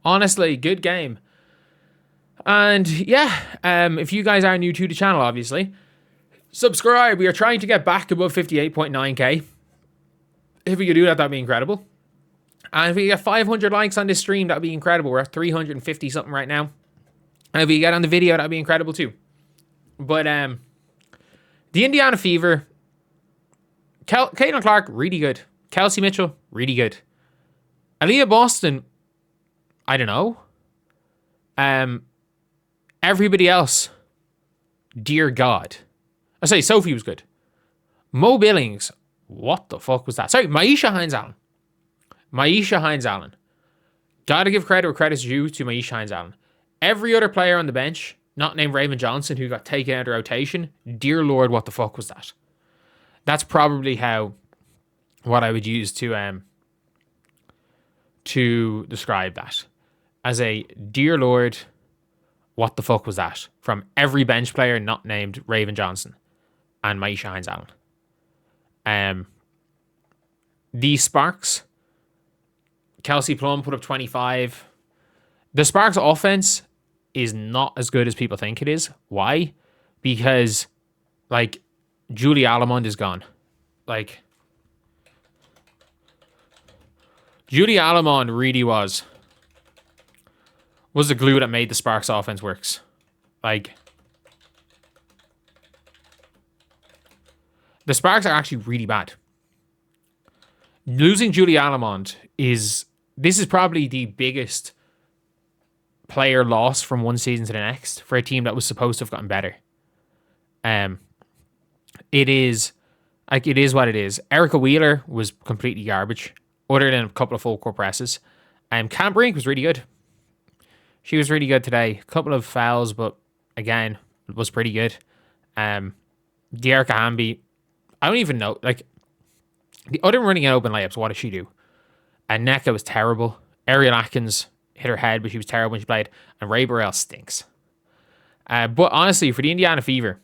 Honestly, good game. And yeah, if you guys are new to the channel, obviously, subscribe. We are trying to get back above 58.9k. If we could do that, that'd be incredible. And if we get 500 likes on this stream, that'd be incredible. We're at 350 something right now. And if we get on the video, that'd be incredible too. But the Indiana Fever, Caitlin Clark, really good. Kelsey Mitchell, really good. Aaliyah Boston, I don't know. Everybody else, dear God. I say Sophie was good. Mo Billings, what the fuck was that? Sorry, Maisha Hines-Allen. Maisha Hines-Allen. Gotta give credit where credit's due to Maisha Hines-Allen. Every other player on the bench, not named Raven Johnson, who got taken out of rotation, dear Lord, what the fuck was that? That's probably what I would use to describe that. As a dear Lord, what the fuck was that? From every bench player not named Raven Johnson and Maisha Hines-Allen. The Sparks, Kelsey Plum put up 25. The Sparks offense is not as good as people think it is. Why? Because, like, Julie Allemond is gone. Like, Julie Allemond really was the glue that made the Sparks offense works. Like, the Sparks are actually really bad. Losing Julie Allemond is probably the biggest player loss from one season to the next for a team that was supposed to have gotten better. It is what it is. Erica Wheeler was completely garbage, other than a couple of full court presses. Cam Brink was really good. She was really good today. A couple of fouls, but again, it was pretty good. Dearica Hamby, I don't even know. Like, the other running in open layups, what did she do? And Neka was terrible. Ariel Atkins hit her head, but she was terrible when she played. And Ray Burrell stinks. But honestly, for the Indiana Fever,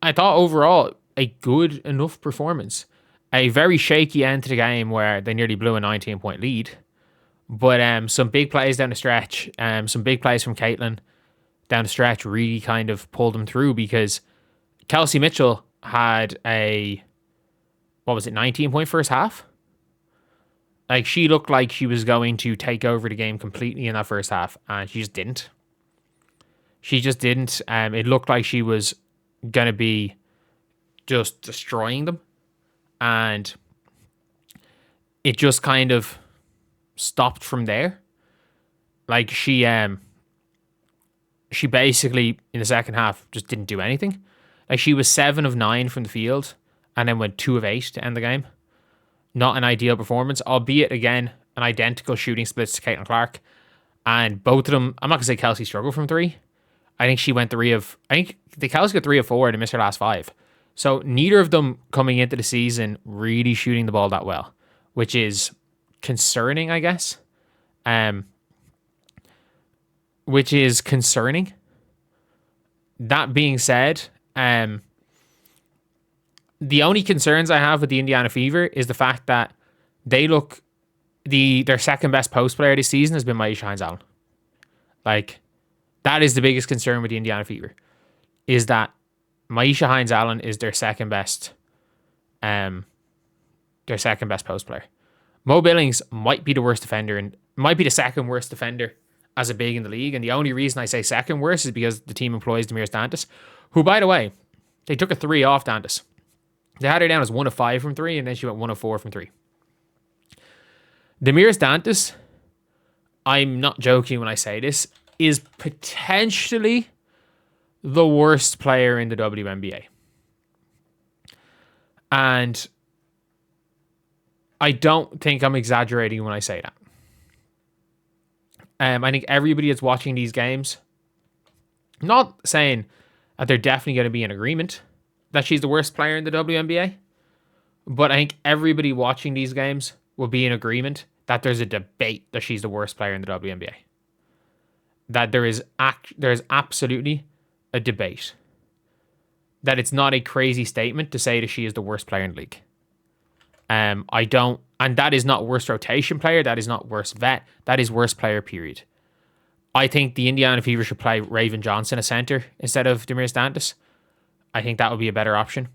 I thought overall a good enough performance. A very shaky end to the game where they nearly blew a 19-point lead. But some big plays down the stretch, some big plays from Caitlin down the stretch really kind of pulled them through, because Kelsey Mitchell had 19-point first half? Like, she looked like she was going to take over the game completely in that first half, and she just didn't. It looked like she was going to be just destroying them, and it just kind of stopped from there. Like, she basically, in the second half, just didn't do anything. Like, she was 7 of 9 from the field, and then went 2 of 8 to end the game. Not an ideal performance, albeit, again, an identical shooting split to Caitlin Clark. And both of them, I'm not going to say Kelsey struggled from 3. I think she went I think the Kelsey got 3 of 4 and missed her last 5. So neither of them coming into the season really shooting the ball that well, which is concerning, I guess. Which is concerning. That being said, the only concerns I have with the Indiana Fever is the fact that they look, their second best post player this season has been Maisha Hines-Allen. Like, that is the biggest concern with the Indiana Fever, is that Maisha Hines-Allen is their second best post player. Mo Billings might be the worst defender, and might be the second worst defender as a big in the league. And the only reason I say second worst is because the team employs Demiris Dantas, who, by the way, they took a 3 off Dantas. They had her down as 1 of 5 from 3, and then she went 1 of 4 from 3. Demiris Dantas, I'm not joking when I say this, is potentially the worst player in the WNBA. And I don't think I'm exaggerating when I say that. I think everybody that's watching these games, not saying that they're definitely going to be in agreement that she's the worst player in the WNBA, but I think everybody watching these games will be in agreement that there's a debate that she's the worst player in the WNBA. That there is absolutely a debate. That it's not a crazy statement to say that she is the worst player in the league. I don't And that is not worst rotation player. That is not worst vet. That is worst player, period. I think the Indiana Fever should play Raven Johnson a center instead of Demir Stantis. I think that would be a better option.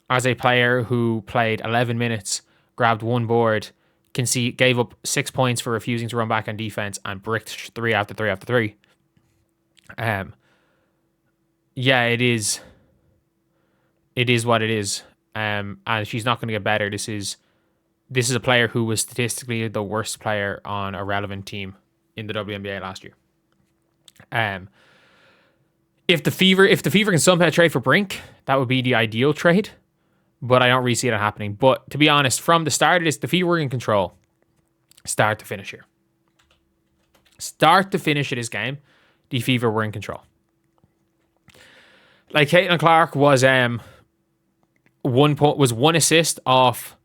As a player who played 11 minutes, grabbed one board, gave up 6 points for refusing to run back on defense, and bricked 3 after 3 after 3. Yeah, it is. It is what it is. And she's not going to get better. This is a player who was statistically the worst player on a relevant team in the WNBA last year. If the Fever can somehow trade for Brink, that would be the ideal trade. But I don't really see that happening. But to be honest, from the start of this, the Fever were in control. Start to finish here. Start to finish of this game, the Fever were in control. Like, Caitlin Clark was one assist off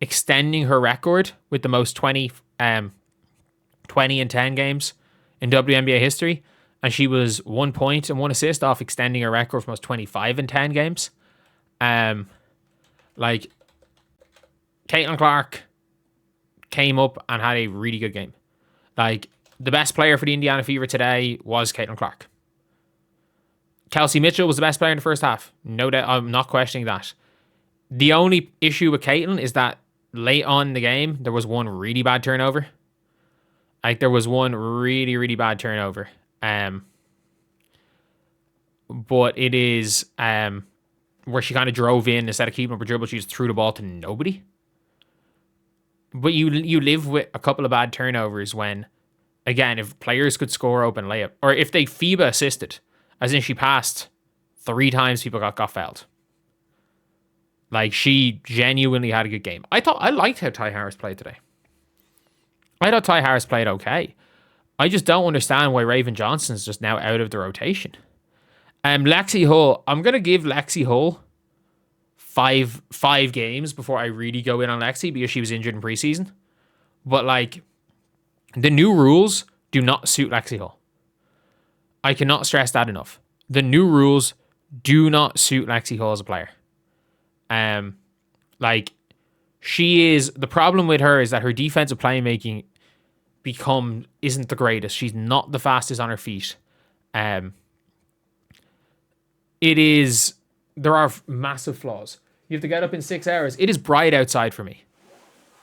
extending her record with the most 20 and 10 games in WNBA history. And she was 1 point and 1 assist off extending her record for most 25 and 10 games. Like, Caitlin Clark came up and had a really good game. Like, the best player for the Indiana Fever today was Caitlin Clark. Kelsey Mitchell was the best player in the first half. No doubt, I'm not questioning that. The only issue with Caitlin is that late on in the game, there was one really bad turnover. Like, there was one really, really bad turnover. But it is where she kind of drove in instead of keeping up her dribble, she just threw the ball to nobody. But you live with a couple of bad turnovers when, again, if players could score open layup, or if they FIBA assisted, as in she passed 3 times, people got fouled. Like, she genuinely had a good game. I liked how Ty Harris played today. I thought Ty Harris played okay. I just don't understand why Raven Johnson's just now out of the rotation. Lexi Hull, I'm going to give Lexi Hull five games before I really go in on Lexi because she was injured in preseason. But, like, the new rules do not suit Lexi Hull. I cannot stress that enough. The new rules do not suit Lexi Hull as a player. Like, the problem with her is that her defensive playmaking isn't the greatest. She's not the fastest on her feet. There are massive flaws. You have to get up in 6 hours. It is bright outside for me.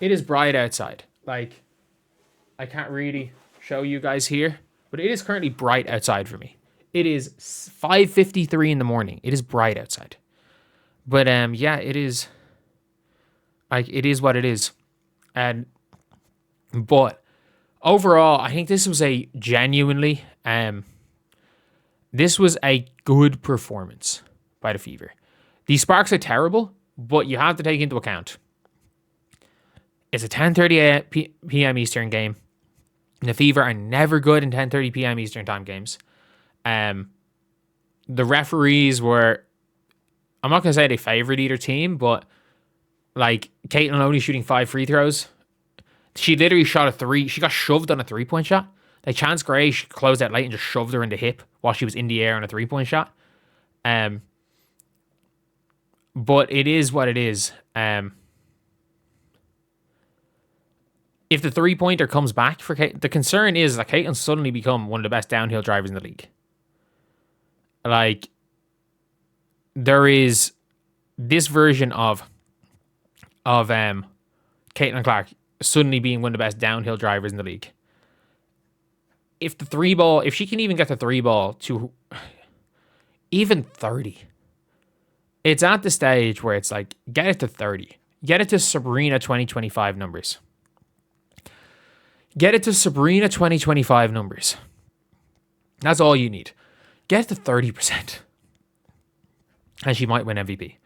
It is bright outside. Like, I can't really show you guys here, but it is currently bright outside for me. It is 5:53 in the morning. It is bright outside. But yeah, it is. Like, it is what it is. But overall, I think this was a genuinely this was a good performance by the Fever. These Sparks are terrible, but you have to take into account it's a 10:30 p.m. Eastern game. The Fever are never good in 10:30 p.m. Eastern time games. The referees were, I'm not going to say they favored either team, but, like, Caitlin only shooting 5 free throws. She literally shot a 3. She got shoved on a 3-point shot. Like, Chance Gray closed out late and just shoved her in the hip while she was in the air on a 3-point shot. But it is what it is. If the 3-pointer comes back for Caitlin, the concern is that Caitlin's suddenly become one of the best downhill drivers in the league. Like, there is this version of Caitlin Clark suddenly being one of the best downhill drivers in the league. If she can even get the 3 ball to even 30, it's at the stage where it's like, get it to 30. Get it to Sabrina 2025 numbers. Get it to Sabrina 2025 numbers. That's all you need. Get it to 30%. And she might win MVP.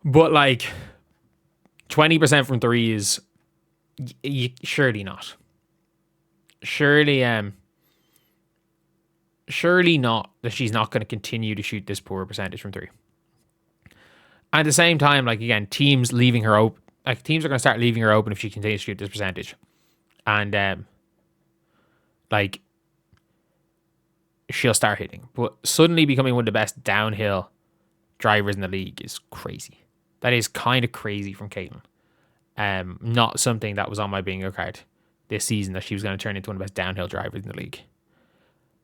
But, like, 20% from 3 is surely not. Surely not that she's not going to continue to shoot this poor percentage from 3. At the same time, like, again, teams leaving her open. Like, teams are going to start leaving her open if she continues to shoot this percentage. And, like, she'll start hitting. But suddenly becoming one of the best downhill drivers in the league is crazy. That is kind of crazy from Caitlin. Not something that was on my bingo card this season, that she was going to turn into one of the best downhill drivers in the league.